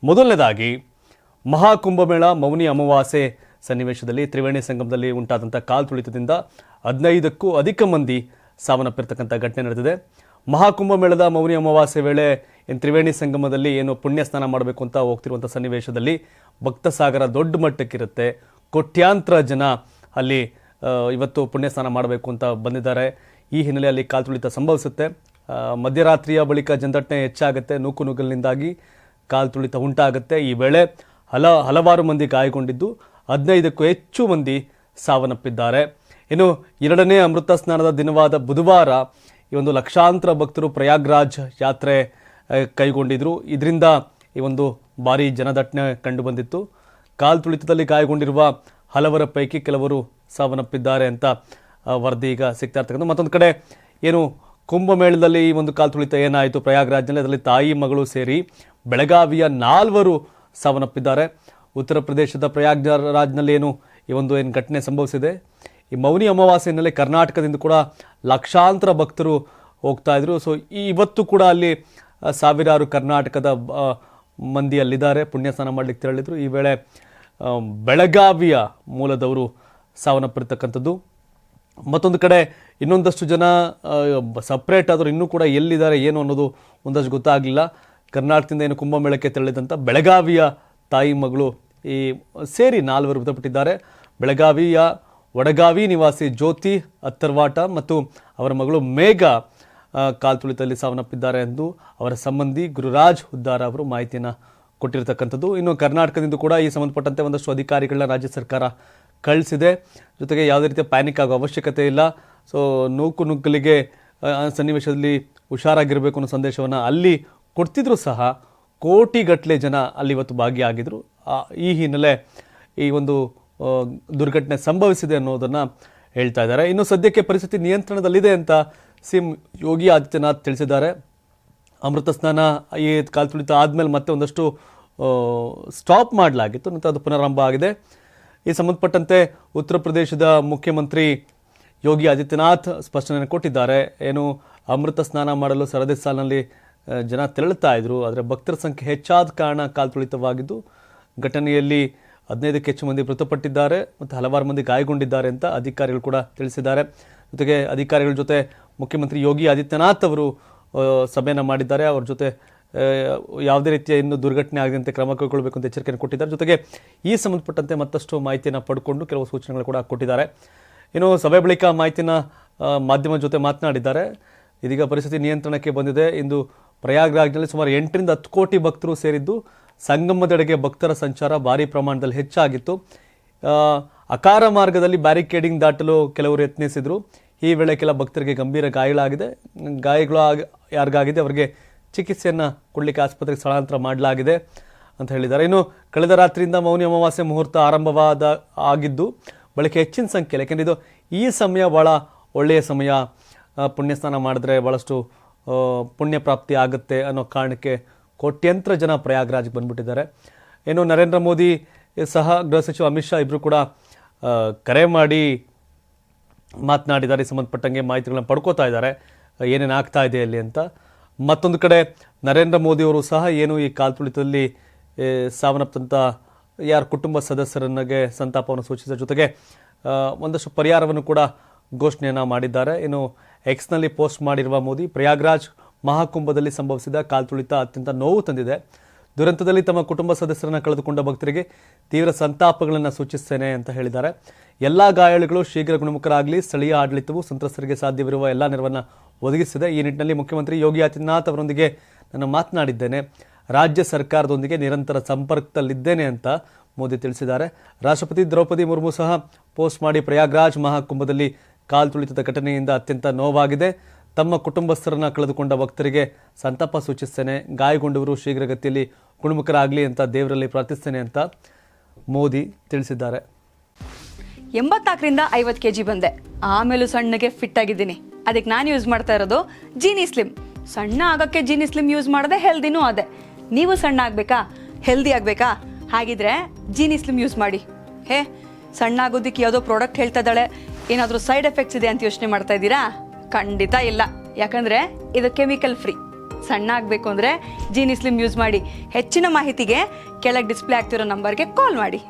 ಮೊದಲನೇದಾಗಿ ಮಹಾಕುಂಭಮೇಳ ಮೌನಿ ಅಮಾವಾಸ್ಯೆ ಸನ್ನಿವೇಶದಲ್ಲಿ ತ್ರಿವೇಣಿ ಸಂಗಮದಲ್ಲಿ ಉಂಟಾದಂಥ ಕಾಲ್ತುಳಿತದಿಂದ 15ಕ್ಕೂ ಅಧಿಕ ಮಂದಿ ಸಾವನ್ನಪ್ಪಿರ್ತಕ್ಕಂಥ ಘಟನೆ ನಡೆದಿದೆ. ಮಹಾಕುಂಭಮೇಳದ ಮೌನಿ ಅಮಾವಾಸ್ಯೆ ವೇಳೆ ತ್ರಿವೇಣಿ ಸಂಗಮದಲ್ಲಿ ಏನು ಪುಣ್ಯ ಸ್ನಾನ ಮಾಡಬೇಕು ಅಂತ ಹೋಗ್ತಿರುವಂಥ ಸನ್ನಿವೇಶದಲ್ಲಿ ಭಕ್ತ ಸಾಗರ ದೊಡ್ಡ ಮಟ್ಟಕ್ಕಿರುತ್ತೆ. ಕೋಟ್ಯಾಂತರ ಜನ ಅಲ್ಲಿ ಇವತ್ತು ಪುಣ್ಯ ಸ್ನಾನ ಮಾಡಬೇಕು ಅಂತ ಬಂದಿದ್ದಾರೆ. ಈ ಹಿನ್ನೆಲೆಯಲ್ಲಿ ಕಾಲ್ತುಳಿತ ಸಂಭವಿಸುತ್ತೆ. ಮಧ್ಯರಾತ್ರಿಯ ಬಳಿಕ ಜನದಟ್ಟಣೆ ಹೆಚ್ಚಾಗುತ್ತೆ. ನೂಕುನುಗ್ಗಲಿನಿಂದಾಗಿ ಕಾಲ್ತುಳಿತ ಉಂಟಾಗುತ್ತೆ. ಈ ವೇಳೆ ಹಲವಾರು ಮಂದಿ ಗಾಯಗೊಂಡಿದ್ದು 15ಕ್ಕೂ ಹೆಚ್ಚು ಮಂದಿ ಸಾವನ್ನಪ್ಪಿದ್ದಾರೆ. ಇನ್ನು ಎರಡನೇ ಅಮೃತ ಸ್ನಾನದ ದಿನವಾದ ಬುಧವಾರ ಈ ಒಂದು ಲಕ್ಷಾಂತರ ಭಕ್ತರು ಪ್ರಯಾಗ್ರಾಜ್ ಯಾತ್ರೆ ಕೈಗೊಂಡಿದ್ರು. ಇದರಿಂದ ಈ ಒಂದು ಭಾರಿ ಜನದಟ್ಟಣೆ ಕಂಡು ಬಂದಿತ್ತು. ಕಾಲ್ತುಳಿತದಲ್ಲಿ ಗಾಯಗೊಂಡಿರುವ ಹಲವರ ಪೈಕಿ ಕೆಲವರು ಸಾವನ್ನಪ್ಪಿದ್ದಾರೆ ಅಂತ ವರದಿ ಈಗ ಸಿಗ್ತಾ ಇರ್ತಕ್ಕಂಥ. ಮತ್ತೊಂದು ಕಡೆ ಏನು ಕುಂಭಮೇಳದಲ್ಲಿ ಈ ಒಂದು ಕಾಲ್ತುಳಿತ ಏನಾಯಿತು ಪ್ರಯಾಗ್ರಾಜ್ನಲ್ಲಿ, ಅದರಲ್ಲಿ ತಾಯಿ ಮಗಳು ಸೇರಿ ಬೆಳಗಾವಿಯ 4 ಸಾವನ್ನಪ್ಪಿದ್ದಾರೆ. ಉತ್ತರ ಪ್ರದೇಶದ ಪ್ರಯಾಗ್ರಾಜ್ನಲ್ಲಿ ಏನು ಘಟನೆ ಸಂಭವಿಸಿದೆ. ಈ ಮೌನಿ ಅಮಾವಾಸ್ಯೆಯಲ್ಲಿ ಕರ್ನಾಟಕದಿಂದ ಕೂಡ ಲಕ್ಷಾಂತರ ಭಕ್ತರು ಹೋಗ್ತಾ ಇದ್ರು. ಸೊ ಇವತ್ತು ಕೂಡ ಅಲ್ಲಿ ಸಾವಿರಾರು ಕರ್ನಾಟಕದ ಮಂದಿ ಅಲ್ಲಿದ್ದಾರೆ, ಪುಣ್ಯಸ್ನಾನ ಮಾಡಲಿಕ್ಕೆ ತೆರಳಿದ್ರು. ಈ ವೇಳೆ ಬೆಳಗಾವಿಯ ಮೂಲದವರು ಸಾವನ್ನಪ್ಪಿರ್ತಕ್ಕಂಥದ್ದು. ಮತ್ತೊಂದು ಕಡೆ ಇನ್ನೊಂದಷ್ಟು ಜನ ಸಪ್ರೇಟ್ ಆದರೂ ಇನ್ನೂ ಕೂಡ ಎಲ್ಲಿದ್ದಾರೆ ಏನು ಅನ್ನೋದು ಒಂದಷ್ಟು ಗೊತ್ತಾಗಲಿಲ್ಲ. ಕರ್ನಾಟಕದಿಂದ ಏನು ಕುಂಭಮೇಳಕ್ಕೆ ತೆರಳಿದಂಥ ಬೆಳಗಾವಿಯ ತಾಯಿ ಮಗಳು ಈ ಸೇರಿ 4 ಮೃತಪಟ್ಟಿದ್ದಾರೆ. ಬೆಳಗಾವಿಯ ವಡಗಾವಿ ನಿವಾಸಿ ಜ್ಯೋತಿ ಅತ್ತರ್ವಾಟ ಮತ್ತು ಅವರ ಮಗಳು ಮೇಘ ಕಾಲ್ತುಳಿತದಲ್ಲಿ ಸಾವನ್ನಪ್ಪಿದ್ದಾರೆ ಎಂದು ಅವರ ಸಂಬಂಧಿ ಗುರುರಾಜ್ ಹುದ್ದಾರ ಅವರು ಮಾಹಿತಿಯನ್ನು ಕೊಟ್ಟಿರ್ತಕ್ಕಂಥದ್ದು. ಇನ್ನು ಕರ್ನಾಟಕದಿಂದ ಕೂಡ ಈ ಸಂಬಂಧಪಟ್ಟಂತೆ ಒಂದಷ್ಟು ಅಧಿಕಾರಿಗಳನ್ನ ರಾಜ್ಯ ಸರ್ಕಾರ ಕಳಿಸಿದೆ. ಜೊತೆಗೆ ಯಾವುದೇ ರೀತಿಯ ಪ್ಯಾನಿಕ್ ಆಗೋ ಅವಶ್ಯಕತೆ ಇಲ್ಲ. ಸೊ ನೂಕುನುಗ್ಗಲಿಗೆ ಸನ್ನಿವೇಶದಲ್ಲಿ ಹುಷಾರಾಗಿರಬೇಕು ಅನ್ನೋ ಸಂದೇಶವನ್ನು ಅಲ್ಲಿ ಕೊಡ್ತಿದ್ರು ಸಹ ಕೋಟಿಗಟ್ಟಲೆ ಜನ ಅಲ್ಲಿ ಇವತ್ತು ಭಾಗಿಯಾಗಿದ್ದರು. ಈ ಹಿನ್ನೆಲೆ ಈ ಒಂದು ದುರ್ಘಟನೆ ಸಂಭವಿಸಿದೆ ಅನ್ನೋದನ್ನು ಹೇಳ್ತಾ ಇದ್ದಾರೆ. ಇನ್ನು ಸದ್ಯಕ್ಕೆ ಪರಿಸ್ಥಿತಿ ನಿಯಂತ್ರಣದಲ್ಲಿದೆ ಅಂತ ಸಿಎಂ ಯೋಗಿ ಆದಿತ್ಯನಾಥ್ ತಿಳಿಸಿದ್ದಾರೆ. ಅಮೃತ ಸ್ನಾನ ಈ ಕಾಲ್ತುಳಿತ ಆದಮೇಲೆ ಮತ್ತೆ ಒಂದಷ್ಟು ಸ್ಟಾಪ್ ಮಾಡಲಾಗಿತ್ತು, ನಂತರ ಅದು ಪುನರಾರಂಭ ಆಗಿದೆ. ಈ ಸಂಬಂಧಪಟ್ಟಂತೆ ಉತ್ತರ ಪ್ರದೇಶದ ಮುಖ್ಯಮಂತ್ರಿ ಯೋಗಿ ಆದಿತ್ಯನಾಥ್ ಸ್ಪಷ್ಟನೆ ಕೊಟ್ಟಿದ್ದಾರೆ. ಏನು ಅಮೃತ ಸ್ನಾನ ಮಾಡಲು ಸರದಿ ಸಾಲಿನಲ್ಲಿ ಜನ ತೆರಳುತ್ತಾ ಇದ್ರು, ಆದರೆ ಭಕ್ತರ ಸಂಖ್ಯೆ ಹೆಚ್ಚಾದ ಕಾರಣ ಕಾಲ್ತುಳಿತವಾಗಿದ್ದು ಘಟನೆಯಲ್ಲಿ 15ಕ್ಕೂ ಹೆಚ್ಚು ಮಂದಿ ಮೃತಪಟ್ಟಿದ್ದಾರೆ ಮತ್ತು ಹಲವಾರು ಮಂದಿ ಗಾಯಗೊಂಡಿದ್ದಾರೆ ಅಂತ ಅಧಿಕಾರಿಗಳು ಕೂಡ ತಿಳಿಸಿದ್ದಾರೆ. ಜೊತೆಗೆ ಅಧಿಕಾರಿಗಳ ಜೊತೆ ಮುಖ್ಯಮಂತ್ರಿ ಯೋಗಿ ಆದಿತ್ಯನಾಥ್ ಅವರು ಸಭೆಯನ್ನು ಮಾಡಿದ್ದಾರೆ. ಅವ್ರ ಜೊತೆ ಯಾವುದೇ ರೀತಿಯ ಇನ್ನು ದುರ್ಘಟನೆ ಆಗದಂತೆ ಕ್ರಮ ಕೈಗೊಳ್ಳಬೇಕು ಅಂತ ಎಚ್ಚರಿಕೆಯನ್ನು ಕೊಟ್ಟಿದ್ದಾರೆ. ಜೊತೆಗೆ ಈ ಸಂಬಂಧಪಟ್ಟಂತೆ ಮತ್ತಷ್ಟು ಮಾಹಿತಿಯನ್ನು ಪಡ್ಕೊಂಡು ಕೆಲವು ಸೂಚನೆಗಳು ಕೂಡ ಕೊಟ್ಟಿದ್ದಾರೆ. ಇನ್ನು ಸಭೆ ಬಳಿಕ ಮಾಹಿತಿನ ಮಾಧ್ಯಮದ ಜೊತೆ ಮಾತನಾಡಿದ್ದಾರೆ. ಇದೀಗ ಪರಿಸ್ಥಿತಿ ನಿಯಂತ್ರಣಕ್ಕೆ ಬಂದಿದೆ. ಇಂದು ಪ್ರಯಾಗ್ರಾಜ್ನಲ್ಲಿ ಸುಮಾರು 8ರಿಂದ 10 ಕೋಟಿ ಭಕ್ತರು ಸೇರಿದ್ದು ಸಂಗಮದೆಡೆಗೆ ಭಕ್ತರ ಸಂಚಾರ ಭಾರಿ ಪ್ರಮಾಣದಲ್ಲಿ ಹೆಚ್ಚಾಗಿತ್ತು. ಅಕಾರ ಮಾರ್ಗದಲ್ಲಿ ಬ್ಯಾರಿಕೇಡಿಂಗ್ ದಾಟಲು ಕೆಲವರು ಯತ್ನಿಸಿದರು. ಈ ವೇಳೆ ಕೆಲ ಭಕ್ತರಿಗೆ ಗಂಭೀರ ಗಾಯಗಳು ಯಾರಿಗಾಗಿದೆ ಅವರಿಗೆ ಚಿಕಿತ್ಸೆಯನ್ನು ಕೊಡಲಿಕ್ಕೆ ಆಸ್ಪತ್ರೆಗೆ ಸ್ಥಳಾಂತರ ಮಾಡಲಾಗಿದೆ ಅಂತ ಹೇಳಿದ್ದಾರೆ. ಇನ್ನು ಕಳೆದ ರಾತ್ರಿಯಿಂದ ಮೌನಿ ಅಮಾವಾಸ್ಯೆ ಮುಹೂರ್ತ ಆಗಿದ್ದು ಬಳಿಕ ಹೆಚ್ಚಿನ ಸಂಖ್ಯೆಯಲ್ಲಿ, ಯಾಕೆಂದರೆ ಇದು ಈ ಸಮಯ ಭಾಳ ಒಳ್ಳೆಯ ಸಮಯ, ಪುಣ್ಯಸ್ನಾನ ಮಾಡಿದ್ರೆ ಭಾಳಷ್ಟು ಪುಣ್ಯ ಪ್ರಾಪ್ತಿ ಆಗುತ್ತೆ ಅನ್ನೋ ಕಾರಣಕ್ಕೆ ಕೋಟ್ಯಂತರ ಜನ ಪ್ರಯಾಗ್ರಾಜ್ಗೆ ಬಂದ್ಬಿಟ್ಟಿದ್ದಾರೆ. ಇನ್ನು ನರೇಂದ್ರ ಮೋದಿ ಸಹ ಗೃಹ ಸಚಿವ ಅಮಿತ್ ಶಾ ಇಬ್ಬರು ಕೂಡ ಕರೆ ಮಾಡಿ ಮಾತನಾಡಿದ್ದಾರೆ. ಸಂಬಂಧಪಟ್ಟಂಗೆ ಮಾಹಿತಿಗಳನ್ನ ಪಡ್ಕೋತಾ ಇದ್ದಾರೆ ಏನೇನು ಆಗ್ತಾ ಇದೆ ಅಲ್ಲಿ ಅಂತ. ಮತ್ತೊಂದು ಕಡೆ ನರೇಂದ್ರ ಮೋದಿಯವರು ಸಹ ಏನು ಈ ಕಾಲ್ತುಳಿತದಲ್ಲಿ ಸಾವನ್ನಪ್ಪಂಥ ಯಾರ ಕುಟುಂಬ ಸದಸ್ಯರನ್ನಿಗೆ ಸಂತಾಪವನ್ನು ಸೂಚಿಸಿದ ಜೊತೆಗೆ ಒಂದಷ್ಟು ಪರಿಹಾರವನ್ನು ಕೂಡ ಘೋಷಣೆಯನ್ನು ಮಾಡಿದ್ದಾರೆ. ಇನ್ನು ಎಕ್ಸ್ನಲ್ಲಿ ಪೋಸ್ಟ್ ಮಾಡಿರುವ ಮೋದಿ, ಪ್ರಯಾಗ್ರಾಜ್ ಮಹಾಕುಂಭದಲ್ಲಿ ಸಂಭವಿಸಿದ ಕಾಲ್ತುಳಿತ ಅತ್ಯಂತ ನೋವು ತಂದಿದೆ. ದುರಂತದಲ್ಲಿ ತಮ್ಮ ಕುಟುಂಬ ಸದಸ್ಯರನ್ನು ಕಳೆದುಕೊಂಡ ಭಕ್ತರಿಗೆ ತೀವ್ರ ಸಂತಾಪಗಳನ್ನು ಸೂಚಿಸ್ತೇನೆ ಅಂತ ಹೇಳಿದ್ದಾರೆ. ಎಲ್ಲ ಗಾಯಾಳುಗಳು ಶೀಘ್ರ ಗುಣಮುಖರಾಗಲಿ, ಸ್ಥಳೀಯ ಆಡಳಿತವು ಸಂತ್ರಸ್ತರಿಗೆ ಸಾಧ್ಯವಿರುವ ಎಲ್ಲ ನೆರವನ್ನು ಒದಗಿಸಿದೆ. ಈ ನಿಟ್ಟಿನಲ್ಲಿ ಮುಖ್ಯಮಂತ್ರಿ ಯೋಗಿ ಆದಿತ್ಯನಾಥ್ ಅವರೊಂದಿಗೆ ನಾನು ಮಾತನಾಡಿದ್ದೇನೆ. ರಾಜ್ಯ ಸರ್ಕಾರದೊಂದಿಗೆ ನಿರಂತರ ಸಂಪರ್ಕದಲ್ಲಿದ್ದೇನೆ ಅಂತ ಮೋದಿ ತಿಳಿಸಿದ್ದಾರೆ. ರಾಷ್ಟ್ರಪತಿ ದ್ರೌಪದಿ ಮುರ್ಮು ಸಹ ಪೋಸ್ಟ್ ಮಾಡಿ ಪ್ರಯಾಗ್ರಾಜ್ ಮಹಾಕುಂಭದಲ್ಲಿ ಕಾಲ್ತುಳಿತದ ಘಟನೆಯಿಂದ ಅತ್ಯಂತ ನೋವಾಗಿದೆ. ತಮ್ಮ ಕುಟುಂಬಸ್ಥರನ್ನು ಕಳೆದುಕೊಂಡ ಭಕ್ತರಿಗೆ ಸಂತಾಪ ಸೂಚಿಸ್ತೇನೆ. ಗಾಯಗೊಂಡವರು ಶೀಘ್ರಗತಿಯಲ್ಲಿ ಗುಣಮುಖರಾಗಲಿ ಅಂತ ದೇವರಲ್ಲಿ ಪ್ರಾರ್ಥಿಸ್ತೇನೆ ಅಂತ ಮೋದಿ ತಿಳಿಸಿದ್ದಾರೆ. 84ರಿಂದ 50 kg ಬಂದೆ, ಆಮೇಲೂ ಸಣ್ಣಗೆ ಫಿಟ್ ಆಗಿದ್ದೀನಿ. ಅದಕ್ಕೆ ನಾನು ಯೂಸ್ ಮಾಡ್ತಾ ಇರೋದು ಜೀನಿ ಸ್ಲಿಮ್. ಸಣ್ಣ ಆಗೋಕ್ಕೆ ಜೀನಿ ಸ್ಲಿಮ್ ಯೂಸ್ ಮಾಡಿದೆ, ಹೆಲ್ದಿನೂ ಅದೇ. ನೀವು ಸಣ್ಣ ಆಗಬೇಕಾ, ಹೆಲ್ದಿ ಆಗಬೇಕಾ? ಹಾಗಿದ್ರೆ ಜೀನಿ ಸ್ಲಿಮ್ ಯೂಸ್ ಮಾಡಿ. ಸಣ್ಣ ಆಗೋದಕ್ಕೆ ಯಾವುದೋ ಪ್ರಾಡಕ್ಟ್ ಹೇಳ್ತಾ ಇದ್ದಾಳೆ, ಏನಾದರೂ ಸೈಡ್ ಎಫೆಕ್ಟ್ಸ್ ಇದೆ ಅಂತ ಯೋಚನೆ ಮಾಡ್ತಾ ಇದ್ದೀರಾ? ಖಂಡಿತ ಇಲ್ಲ, ಯಾಕಂದರೆ ಇದು ಕೆಮಿಕಲ್ ಫ್ರೀ. ಸಣ್ಣ ಆಗಬೇಕು ಅಂದರೆ ಜೀನಿ ಸ್ಲಿಮ್ ಯೂಸ್ ಮಾಡಿ. ಹೆಚ್ಚಿನ ಮಾಹಿತಿಗೆ ಕೆಳಗೆ ಡಿಸ್ಪ್ಲೇ ಆಗ್ತಿರೋ ನಂಬರ್ಗೆ ಕಾಲ್ ಮಾಡಿ.